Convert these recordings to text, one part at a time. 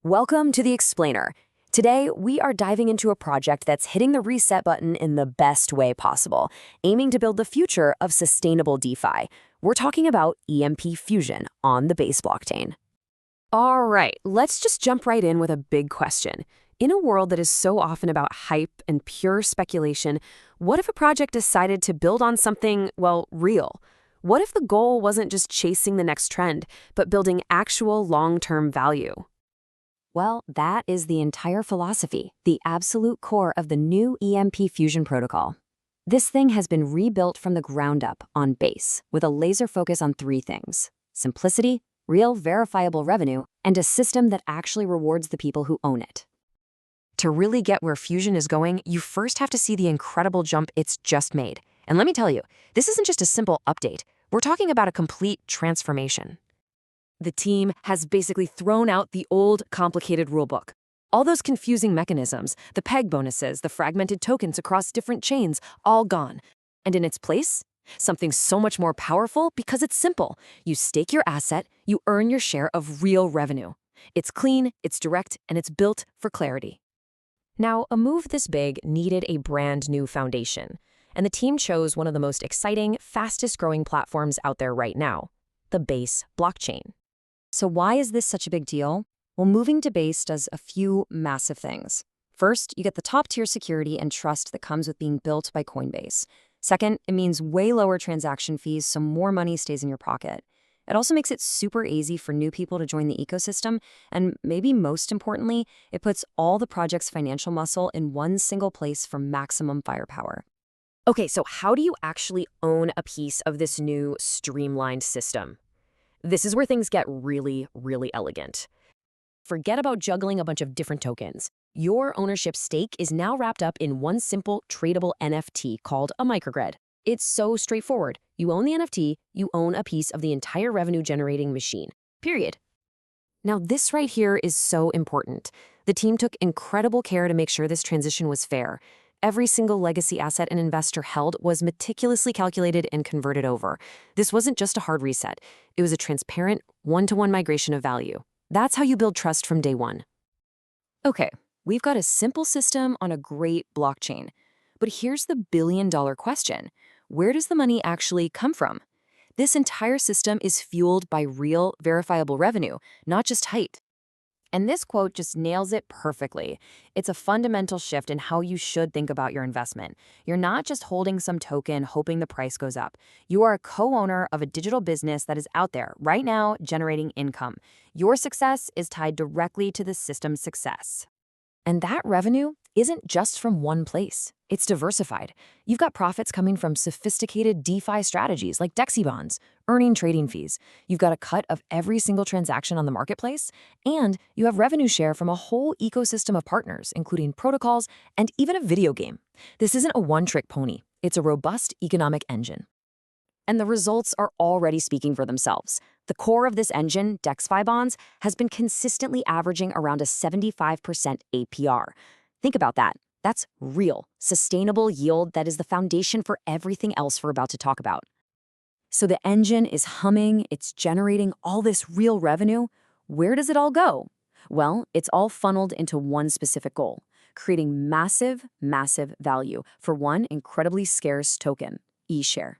Welcome to the Explainer. Today, we are diving into a project that's hitting the reset button in the best way possible, aiming to build the future of sustainable DeFi. We're talking about EMP Fusion on the Base blockchain. All right, let's just jump right in with a big question. In a world that is so often about hype and pure speculation, what if a project decided to build on something, well, real? What if the goal wasn't just chasing the next trend, but building actual long-term value? Well, that is the entire philosophy, the absolute core of the new EMP Fusion protocol. This thing has been rebuilt from the ground up on Base, with a laser focus on three things: simplicity, real verifiable revenue, and a system that actually rewards the people who own it. To really get where Fusion is going, you first have to see the incredible jump it's just made. And let me tell you, this isn't just a simple update. We're talking about a complete transformation. The team has basically thrown out the old, complicated rulebook. All those confusing mechanisms, the peg bonuses, the fragmented tokens across different chains, all gone. And in its place, something so much more powerful because it's simple. You stake your asset, you earn your share of real revenue. It's clean, it's direct, and it's built for clarity. Now, a move this big needed a brand new foundation, and the team chose one of the most exciting, fastest-growing platforms out there right now, the Base blockchain. So why is this such a big deal? Well, moving to Base does a few massive things. First, you get the top-tier security and trust that comes with being built by Coinbase. Second, it means way lower transaction fees, so more money stays in your pocket. It also makes it super easy for new people to join the ecosystem, and maybe most importantly, it puts all the project's financial muscle in one single place for maximum firepower. Okay, so how do you actually own a piece of this new streamlined system? This is where things get really, really elegant. Forget about juggling a bunch of different tokens. Your ownership stake is now wrapped up in one simple tradable NFT called a microgrid. It's so straightforward. You own the NFT, you own a piece of the entire revenue-generating machine. Period. Now, this right here is so important. The team took incredible care to make sure this transition was fair. Every single legacy asset an investor held was meticulously calculated and converted over. This wasn't just a hard reset. It was a transparent, one-to-one migration of value. That's how you build trust from day one. Okay, we've got a simple system on a great blockchain. But here's the billion-dollar question. Where does the money actually come from? This entire system is fueled by real, verifiable revenue, not just hype. And this quote just nails it perfectly. It's a fundamental shift in how you should think about your investment. You're not just holding some token hoping the price goes up. You are a co-owner of a digital business that is out there right now generating income. Your success is tied directly to the system's success. And that revenue isn't just from one place. It's diversified. You've got profits coming from sophisticated DeFi strategies like DEXI bonds, earning trading fees. You've got a cut of every single transaction on the marketplace, and you have revenue share from a whole ecosystem of partners, including protocols and even a video game. This isn't a one-trick pony. It's a robust economic engine. And the results are already speaking for themselves. The core of this engine, DEXI bonds, has been consistently averaging around a 75% APR. Think about that. That's real, sustainable yield that is the foundation for everything else we're about to talk about. So the engine is humming, it's generating all this real revenue. Where does it all go? Well, it's all funneled into one specific goal: creating massive, massive value for one incredibly scarce token, eShare.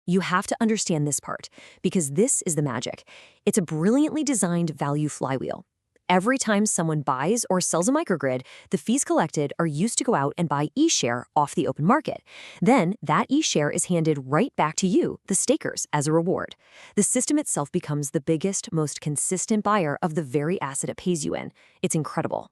You have to understand this part, because this is the magic. It's a brilliantly designed value flywheel. Every time someone buys or sells a microgrid, the fees collected are used to go out and buy eShare off the open market. Then that eShare is handed right back to you, the stakers, as a reward. The system itself becomes the biggest, most consistent buyer of the very asset it pays you in. It's incredible.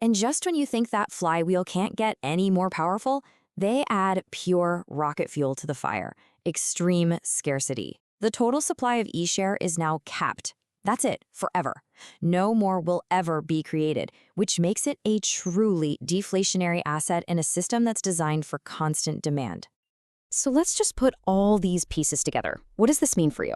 And just when you think that flywheel can't get any more powerful, they add pure rocket fuel to the fire: extreme scarcity. The total supply of eShare is now capped. That's it, forever. No more will ever be created, which makes it a truly deflationary asset in a system that's designed for constant demand. So let's just put all these pieces together. What does this mean for you?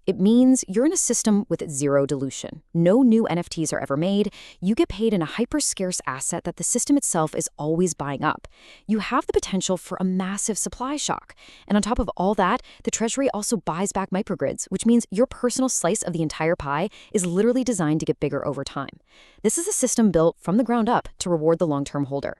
It means you're in a system with zero dilution. No new NFTs are ever made. You get paid in a hyper-scarce asset that the system itself is always buying up. You have the potential for a massive supply shock. And on top of all that, the Treasury also buys back microgrids, which means your personal slice of the entire pie is literally designed to get bigger over time. This is a system built from the ground up to reward the long-term holder.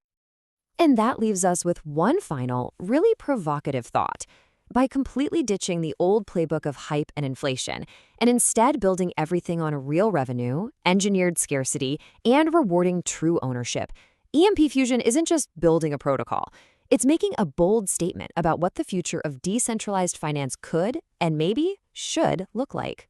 And that leaves us with one final, really provocative thought. By completely ditching the old playbook of hype and inflation, and instead building everything on real revenue, engineered scarcity, and rewarding true ownership, EMP Fusion isn't just building a protocol. It's making a bold statement about what the future of decentralized finance could and maybe should look like.